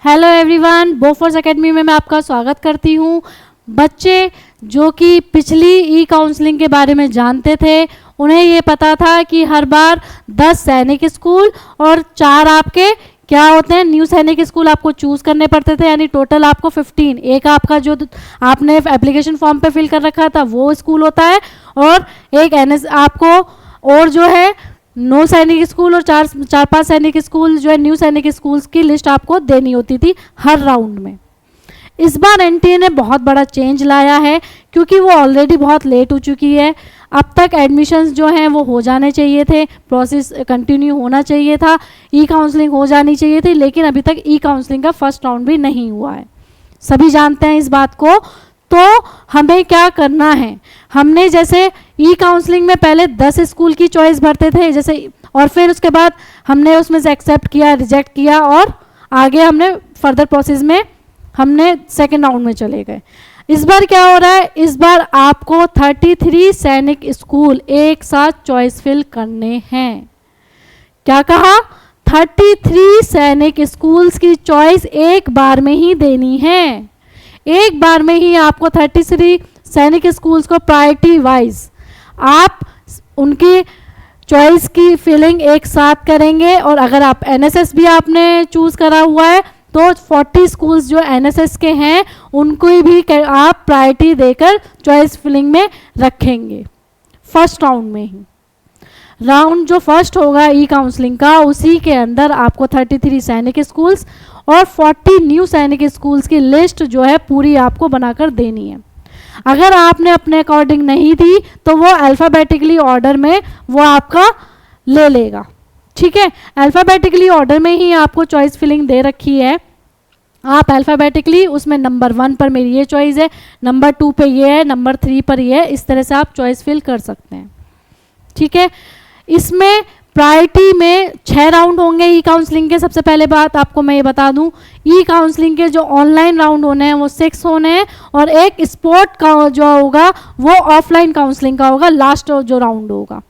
Hello everyone, Bofors academy में मैं आपका स्वागत करती हूँ। बच्चे जो कि पिछली ई काउंसलिंग के बारे में जानते थे, उन्हें ये पता था कि हर बार 10 सैनिक स्कूल और 4 आपके क्या होते हैं न्यू सैनिक स्कूल आपको चूज़ करने पड़ते थे, यानी टोटल आपको 15। एक आपका जो आपने एप्लीकेशन फॉर्म पे फिल कर रखा था वो स्कूल होता है, और एक NS आपको और जो है नो सैनिक स्कूल और चार पांच सैनिक स्कूल जो है न्यू सैनिक स्कूल्स की लिस्ट आपको देनी होती थी हर राउंड में। इस बार NTA ने बहुत बड़ा चेंज लाया है, क्योंकि वो ऑलरेडी बहुत लेट हो चुकी है। अब तक एडमिशन्स जो हैं वो हो जाने चाहिए थे, प्रोसेस कंटिन्यू होना चाहिए था, ई काउंसलिंग हो जानी चाहिए थी, लेकिन अभी तक ई काउंसलिंग का फर्स्ट राउंड भी नहीं हुआ है। सभी जानते हैं इस बात को। तो हमें क्या करना है, हमने जैसे ई काउंसलिंग में पहले 10 स्कूल की चॉइस भरते थे जैसे, और फिर उसके बाद हमने उसमें से एक्सेप्ट किया, रिजेक्ट किया, और आगे हमने फर्दर प्रोसेस में हमने सेकेंड राउंड में चले गए। इस बार क्या हो रहा है, इस बार आपको 33 सैनिक स्कूल एक साथ चॉइस फिल करने हैं। क्या कहा, 33 सैनिक स्कूल्स की चॉइस एक बार में ही देनी है। एक बार में ही आपको 33 सैनिक स्कूल्स को प्रायोरिटी वाइज आप उनकी चॉइस की फिलिंग एक साथ करेंगे। और अगर आप NSS भी आपने चूज़ करा हुआ है तो 40 स्कूल्स जो NSS के हैं उनको भी आप प्रायोरिटी देकर चॉइस फिलिंग में रखेंगे फर्स्ट राउंड में ही। राउंड जो फर्स्ट होगा ई काउंसलिंग का, उसी के अंदर आपको 33 सैनिक स्कूल्स और 40 न्यू सैनिक स्कूल्स की लिस्ट जो है पूरी आपको बनाकर देनी है। अगर आपने अपने अकॉर्डिंग नहीं दी तो वो अल्फ़ाबेटिकली ऑर्डर में वो आपका ले लेगा। ठीक है, अल्फ़ाबेटिकली ऑर्डर में ही आपको चॉइस फिलिंग दे रखी है। आप अल्फ़ाबेटिकली उसमें नंबर 1 पर मेरी ये चॉइस है, नंबर 2 पे ये है, नंबर 3 पर ये है, इस तरह से आप चॉइस फिल कर सकते हैं। ठीक है, इसमें प्रायोरिटी में 6 राउंड होंगे ई काउंसलिंग के। सबसे पहले बात आपको मैं ये बता दूं, ई काउंसलिंग के जो ऑनलाइन राउंड होने हैं वो 6 होने हैं, और एक स्पोर्ट का जो होगा वो ऑफलाइन काउंसलिंग का होगा, लास्ट जो राउंड होगा।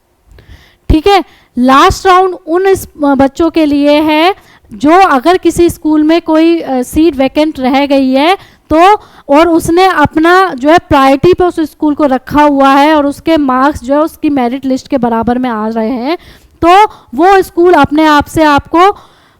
ठीक है, लास्ट राउंड उन बच्चों के लिए है जो अगर किसी स्कूल में कोई सीट वैकेंट रह गई है तो, और उसने अपना जो है प्रायोरिटी पे उस स्कूल को रखा हुआ है और उसके मार्क्स जो है उसकी मेरिट लिस्ट के बराबर में आ रहे हैं, तो वो स्कूल अपने आप से आपको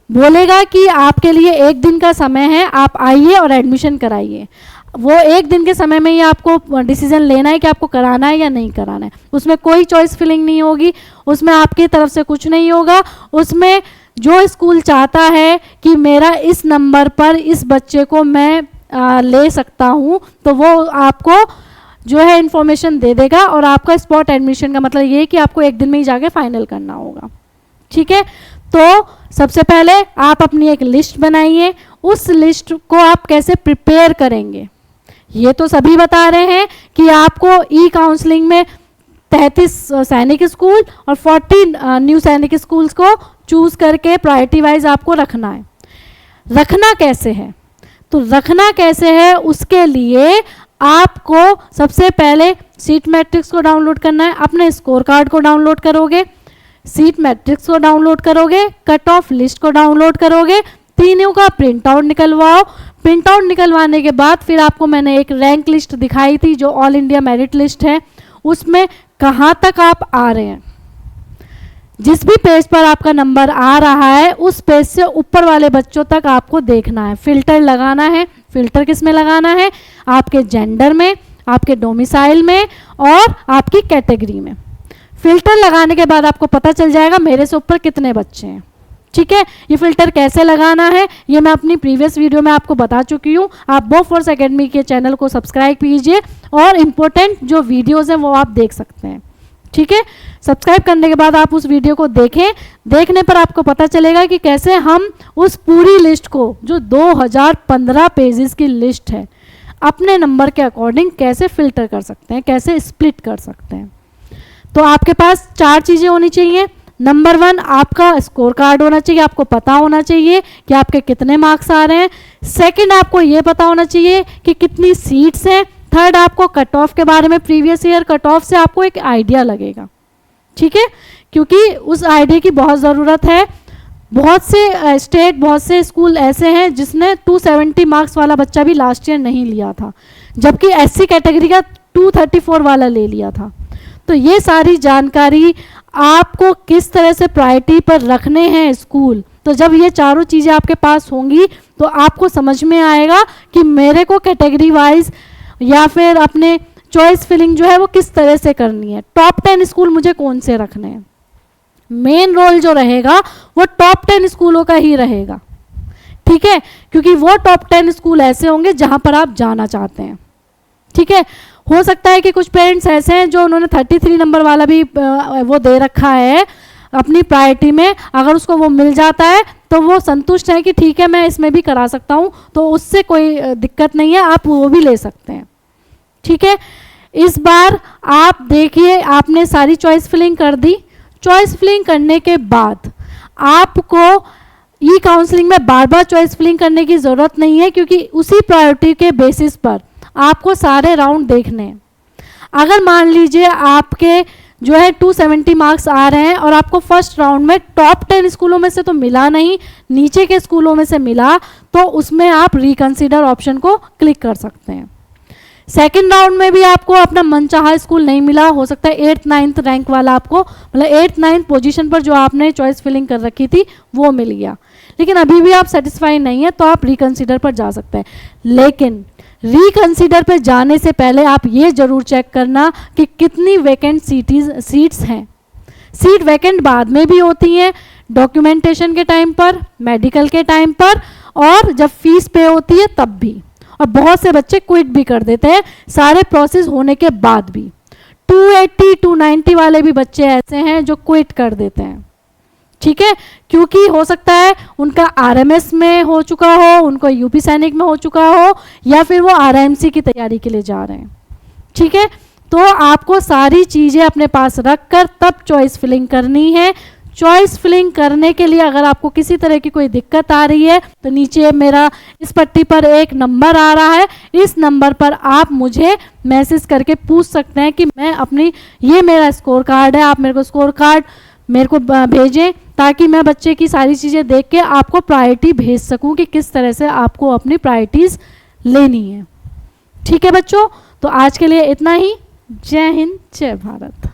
बोलेगा कि आपके लिए 1 दिन का समय है, आप आइए और एडमिशन कराइए। वो 1 दिन के समय में ही आपको डिसीजन लेना है कि आपको कराना है या नहीं कराना है। उसमें कोई चॉइस फिलिंग नहीं होगी, उसमें आपकी तरफ से कुछ नहीं होगा। उसमें जो स्कूल चाहता है कि मेरा इस नंबर पर इस बच्चे को मैं ले सकता हूँ, तो वो आपको जो है इन्फॉर्मेशन दे देगा, और आपका स्पॉट एडमिशन का मतलब ये है कि आपको 1 दिन में ही जाके फाइनल करना होगा। ठीक है, तो सबसे पहले आप अपनी एक लिस्ट बनाइए। उस लिस्ट को आप कैसे प्रिपेयर करेंगे ये तो सभी बता रहे हैं कि आपको ई काउंसलिंग में 33 सैनिक स्कूल और 40 न्यू सैनिक स्कूल्स को चूज़ करके प्रायोरिटी वाइज आपको रखना है। रखना कैसे है, तो रखना कैसे है उसके लिए आपको सबसे पहले सीट मैट्रिक्स को डाउनलोड करना है। अपने स्कोर कार्ड को डाउनलोड करोगे, सीट मैट्रिक्स को डाउनलोड करोगे, कट ऑफ लिस्ट को डाउनलोड करोगे, तीनों का प्रिंट आउट निकलवाओ। प्रिंट आउट निकलवाने के बाद फिर आपको मैंने एक रैंक लिस्ट दिखाई थी जो ऑल इंडिया मेरिट लिस्ट है, उसमें कहाँ तक आप आ रहे हैं। जिस भी पेज पर आपका नंबर आ रहा है उस पेज से ऊपर वाले बच्चों तक आपको देखना है, फिल्टर लगाना है। फिल्टर किस में लगाना है, आपके जेंडर में, आपके डोमिसाइल में और आपकी कैटेगरी में। फिल्टर लगाने के बाद आपको पता चल जाएगा मेरे से ऊपर कितने बच्चे हैं। ठीक है, ये फिल्टर कैसे लगाना है ये मैं अपनी प्रीवियस वीडियो में आपको बता चुकी हूँ। आप बोफोर्स एकेडमी के चैनल को सब्सक्राइब कीजिए और इम्पोर्टेंट जो वीडियोज़ हैं वो आप देख सकते हैं। ठीक है, सब्सक्राइब करने के बाद आप उस वीडियो को देखें। देखने पर आपको पता चलेगा कि कैसे हम उस पूरी लिस्ट को, जो 2015 पेजेस की लिस्ट है, अपने नंबर के अकॉर्डिंग कैसे फिल्टर कर सकते हैं, कैसे स्प्लिट कर सकते हैं। तो आपके पास 4 चीज़ें होनी चाहिए। नंबर 1 आपका स्कोर कार्ड होना चाहिए, आपको पता होना चाहिए कि आपके कितने मार्क्स आ रहे हैं। सेकंड, आपको ये पता होना चाहिए कि कितनी सीट्स हैं। थर्ड, आपको कट ऑफ के बारे में, प्रीवियस ईयर कट ऑफ से आपको एक आइडिया लगेगा। ठीक है, क्योंकि उस आइडिया की बहुत ज़रूरत है। बहुत से स्टेट, बहुत से स्कूल ऐसे हैं जिसने 270 मार्क्स वाला बच्चा भी लास्ट ईयर नहीं लिया था, जबकि एससी कैटेगरी का 234 वाला ले लिया था। तो ये सारी जानकारी आपको किस तरह से प्रायोरिटी पर रखने हैं स्कूल, तो जब ये चारों चीज़ें आपके पास होंगी तो आपको समझ में आएगा कि मेरे को कैटेगरी वाइज या फिर अपने चॉइस फिलिंग जो है वो किस तरह से करनी है, टॉप 10 स्कूल मुझे कौन से रखने हैं। मेन रोल जो रहेगा वो टॉप 10 स्कूलों का ही रहेगा, ठीक है, क्योंकि वो टॉप 10 स्कूल ऐसे होंगे जहां पर आप जाना चाहते हैं, ठीक है। हो सकता है कि कुछ पेरेंट्स ऐसे हैं जो उन्होंने 33 नंबर वाला भी वो दे रखा है अपनी प्रायोरिटी में, अगर उसको वो मिल जाता है तो वो संतुष्ट है कि ठीक है मैं इसमें भी करा सकता हूँ, तो उससे कोई दिक्कत नहीं है, आप वो भी ले सकते हैं, ठीक है। इस बार आप देखिए, आपने सारी चॉइस फिलिंग कर दी। चॉइस फिलिंग करने के बाद आपको ई काउंसलिंग में बार बार चॉइस फिलिंग करने की ज़रूरत नहीं है, क्योंकि उसी प्रायोरिटी के बेसिस पर आपको सारे राउंड देखने हैं। अगर मान लीजिए आपके जो है 270 मार्क्स आ रहे हैं और आपको फर्स्ट राउंड में टॉप 10 स्कूलों में से तो मिला नहीं, नीचे के स्कूलों में से मिला, तो उसमें आप रिकंसीडर ऑप्शन को क्लिक कर सकते हैं। सेकेंड राउंड में भी आपको अपना मनचाहा स्कूल नहीं मिला, हो सकता है 8th 9th रैंक वाला आपको, मतलब 8th 9th पोजीशन पर जो आपने चॉइस फिलिंग कर रखी थी वो मिल गया, लेकिन अभी भी आप सेटिस्फाई नहीं है तो आप रिकंसीडर पर जा सकते हैं। लेकिन रिकंसीडर पर जाने से पहले आप ये जरूर चेक करना कि कितनी वैकेंट सीट्स हैं। सीट वैकेंट बाद में भी होती हैं, डॉक्यूमेंटेशन के टाइम पर, मेडिकल के टाइम पर, और जब फीस पे होती है तब भी। और बहुत से बच्चे क्विट भी कर देते हैं सारे प्रोसेस होने के बाद भी। 280 290 वाले भी बच्चे ऐसे हैं जो क्विट कर देते हैं, ठीक है, क्योंकि हो सकता है उनका आरएमएस में हो चुका हो, उनको यूपी सैनिक में हो चुका हो, या फिर वो आरएमसी की तैयारी के लिए जा रहे हैं, ठीक है। तो आपको सारी चीज़ें अपने पास रखकर तब चॉइस फिलिंग करनी है। चॉइस फिलिंग करने के लिए अगर आपको किसी तरह की कोई दिक्कत आ रही है तो नीचे मेरा इस पट्टी पर एक नंबर आ रहा है, इस नंबर पर आप मुझे मैसेज करके पूछ सकते हैं कि मैं अपनी, ये मेरा स्कोर कार्ड है, आप मेरे को स्कोर कार्ड मेरे को भेजें, ताकि मैं बच्चे की सारी चीज़ें देख के आपको प्रायोरिटी भेज सकूं कि किस तरह से आपको अपनी प्रायोरिटीज़ लेनी है, ठीक है बच्चों। तो आज के लिए इतना ही। जय हिंद, जय भारत।